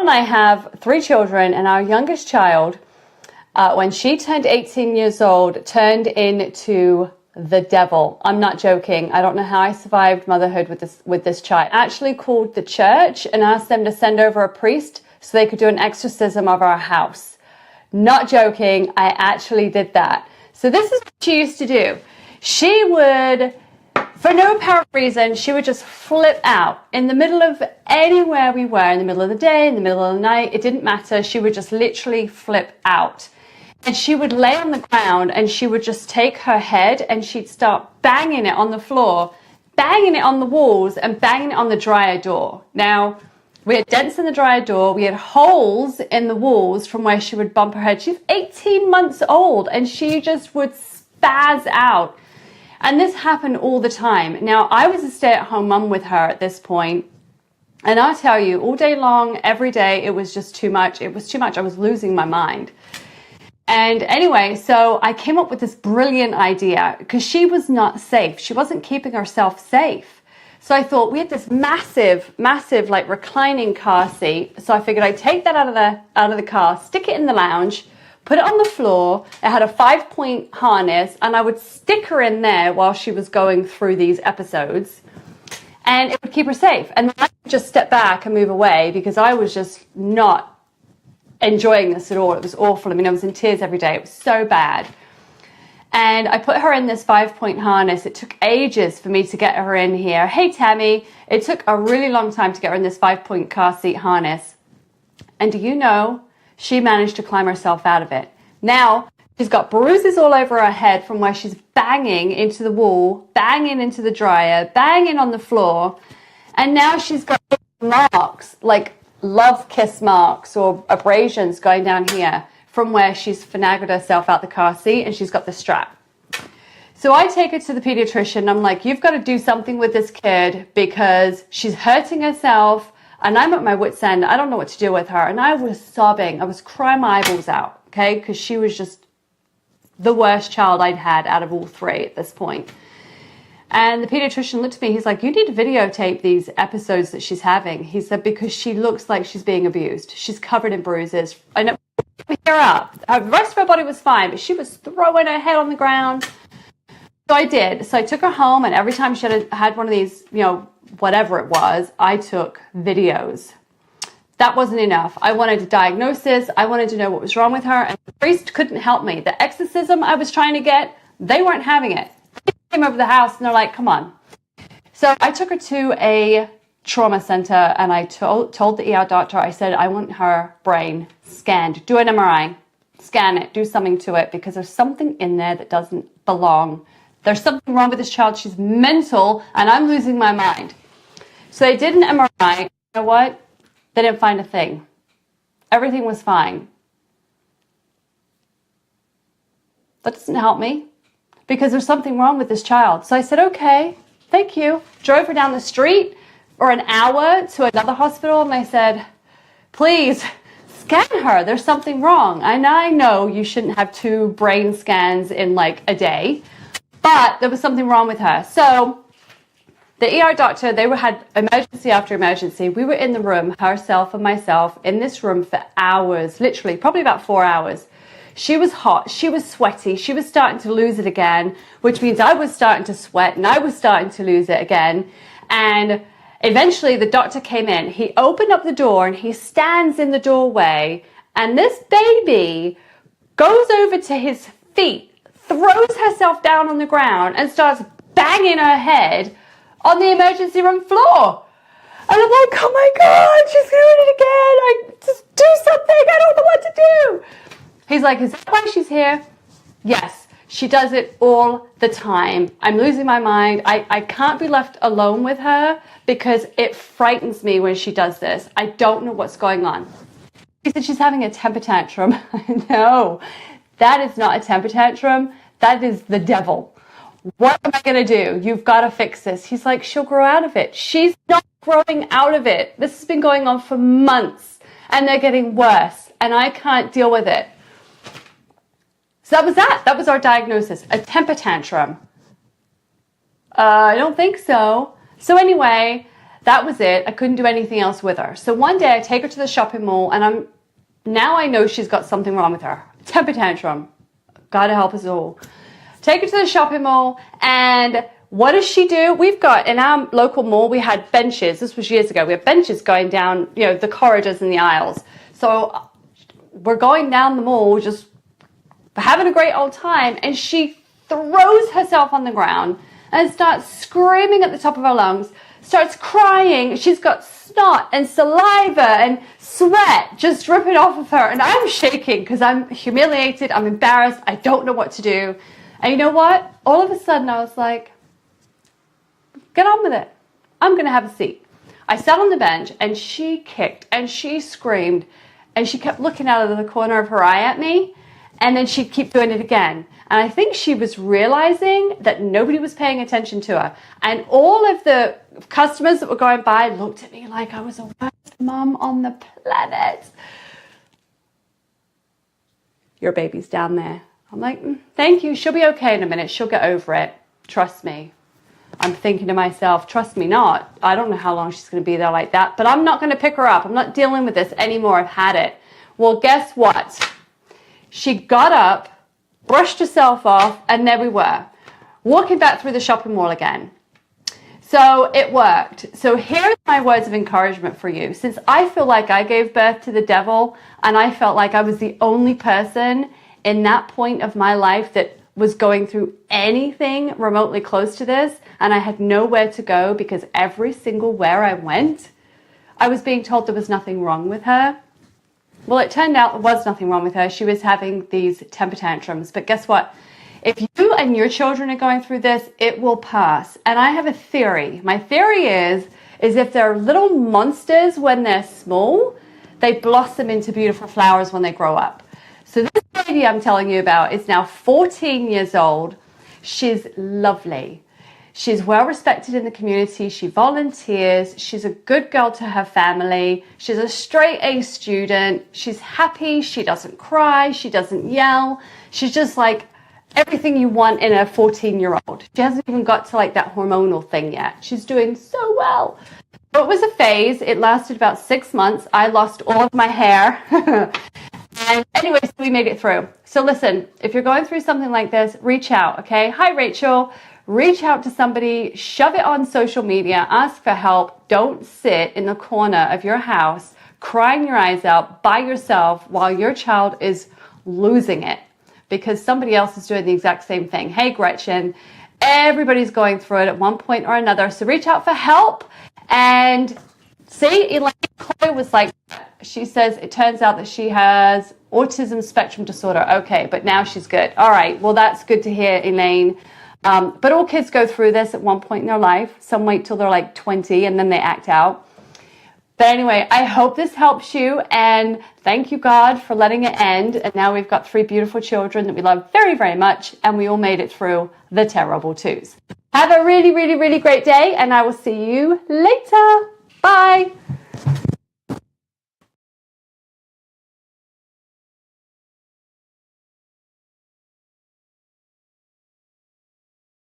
and I have 3 children, and our youngest child, when she turned 18 years old, turned into the devil. I'm not joking. I don't know how I survived motherhood with this child. I actually called the church and asked them to send over a priest so they could do an exorcism of our house. Not joking. I actually did that. So this is what she used to do. She would, for no apparent reason, she would just flip out in the middle of anywhere we were, in the middle of the day, in the middle of the night. It didn't matter. She would just literally flip out. And she would lay on the ground and she would just take her head and she'd start banging it on the floor, banging it on the walls, and banging it on the dryer door. Now, we had dents in the dryer door. We had holes in the walls from where she would bump her head. She's 18 months old and she just would spaz out. And this happened all the time. Now, I was a stay-at-home mom with her at this point. And I'll tell you, all day long, every day, it was just too much. It was too much. I was losing my mind. And anyway, so I came up with this brilliant idea because she was not safe. She wasn't keeping herself safe. So I thought we had this massive like reclining car seat. So I figured I'd take that out of the car, stick it in the lounge, put it on the floor. It had a 5-point harness and I would stick her in there while she was going through these episodes. And it would keep her safe. And then I would just step back and move away because I was just not enjoying this at all. It was awful. I mean, I was in tears every day. It was so bad. And I put her in this 5-point harness. It took ages for me to get her in here. Hey, Tammy. It took a really long time to get her in this 5-point car seat harness. And do you know, she managed to climb herself out of it. Now, she's got bruises all over her head from where she's banging into the wall, banging into the dryer, banging on the floor. And now she's got marks, like love kiss marks or abrasions going down here from where she's finagled herself out the car seat and she's got the strap. So I take her to the pediatrician. I'm like, you've got to do something with this kid because she's hurting herself and I'm at my wit's end. I don't know what to do with her. And I was sobbing. I was crying my eyeballs out, okay? Because she was just the worst child I'd had out of all 3 at this point. And the pediatrician looked at me, he's like, you need to videotape these episodes that she's having. He said, because she looks like she's being abused. She's covered in bruises. I know, pick her up. The rest of her body was fine, but she was throwing her head on the ground. So I did. So I took her home, and every time she had one of these, whatever it was, I took videos. That wasn't enough. I wanted a diagnosis. I wanted to know what was wrong with her, and the priest couldn't help me. The exorcism I was trying to get, they weren't having it. Came over the house and they're like, come on. So I took her to a trauma center and I told the ER doctor, I said, I want her brain scanned. Do an MRI, scan it, do something to it because there's something in there that doesn't belong. There's something wrong with this child. She's mental and I'm losing my mind. So they did an MRI. You know what? They didn't find a thing. Everything was fine. That doesn't help me. Because there's something wrong with this child. So I said, okay, thank you. Drove her down the street for an hour to another hospital. And I said, please scan her. There's something wrong. And I know you shouldn't have 2 brain scans in like a day. But there was something wrong with her. So the ER doctor, they had emergency after emergency. We were in the room, herself and myself, in this room for hours. Literally, probably about 4 hours. She was hot, she was sweaty, she was starting to lose it again, which means I was starting to sweat and I was starting to lose it again. And eventually the doctor came in. He opened up the door and he stands in the doorway and this baby goes over to his feet, throws herself down on the ground and starts banging her head on the emergency room floor. And I'm like, oh my God, she's doing it again. Just do something. I don't know what to do. He's like, is that why she's here? Yes, she does it all the time. I'm losing my mind. I can't be left alone with her because it frightens me when she does this. I don't know what's going on. He said she's having a temper tantrum. No, that is not a temper tantrum. That is the devil. What am I going to do? You've got to fix this. He's like, she'll grow out of it. She's not growing out of it. This has been going on for months and they're getting worse and I can't deal with it. So that was that. That was our diagnosis. A temper tantrum. I don't think so. So anyway, That was it. I couldn't do anything else with her. So one day I take her to the shopping mall, and now I know she's got something wrong with her. Temper tantrum. God help us all. Take her to the shopping mall, and what does she do? We've got, in our local mall, we had benches. This was years ago. We had benches going down, the corridors and the aisles. So we're going down the mall, just having a great old time, and she throws herself on the ground and starts screaming at the top of her lungs, starts crying. She's got snot and saliva and sweat just dripping off of her, and I'm shaking because I'm humiliated, I'm embarrassed, I don't know what to do. And you know what? All of a sudden I was like, get on with it. I'm going to have a seat. I sat on the bench, and she kicked and she screamed, and she kept looking out of the corner of her eye at me, and then she'd keep doing it again. And I think she was realizing that nobody was paying attention to her. And all of the customers that were going by looked at me like I was the worst mom on the planet. Your baby's down there. I'm like, thank you. She'll be okay in a minute. She'll get over it. Trust me. I'm thinking to myself, trust me not. I don't know how long she's going to be there like that, but I'm not going to pick her up. I'm not dealing with this anymore. I've had it. Well, guess what? She got up, brushed herself off, and there we were, walking back through the shopping mall again. So it worked. So here's my words of encouragement for you. Since I feel like I gave birth to the devil, and I felt like I was the only person in that point of my life that was going through anything remotely close to this, and I had nowhere to go because every single where I went, I was being told there was nothing wrong with her. Well, it turned out there was nothing wrong with her. She was having these temper tantrums. But guess what? If you and your children are going through this, it will pass. And I have a theory. My theory is if they're little monsters when they're small, they blossom into beautiful flowers when they grow up. So this lady I'm telling you about is now 14 years old. She's lovely. She's well respected in the community. She volunteers. She's a good girl to her family. She's a straight A student. She's happy. She doesn't cry. She doesn't yell. She's just like everything you want in a 14-year-old. She hasn't even got to like that hormonal thing yet. She's doing so well. But it was a phase. It lasted about 6 months. I lost all of my hair. And anyway, so we made it through. So listen, if you're going through something like this, reach out, okay? Hi, Rachel. Reach out to somebody, shove it on social media, ask for help. Don't sit in the corner of your house crying your eyes out by yourself while your child is losing it because somebody else is doing the exact same thing. Hey, Gretchen, everybody's going through it at one point or another. So reach out for help. And see, Elaine Coy was like, she says it turns out that she has autism spectrum disorder. Okay, but now she's good. All right, well, that's good to hear, Elaine. But all kids go through this at one point in their life. Some wait till they're like 20 and then they act out. But anyway, I hope this helps you, and thank you, God, for letting it end. And now we've got 3 beautiful children that we love very, very much, and we all made it through the terrible twos. Have a really, really, really great day, and I will see you later. Bye.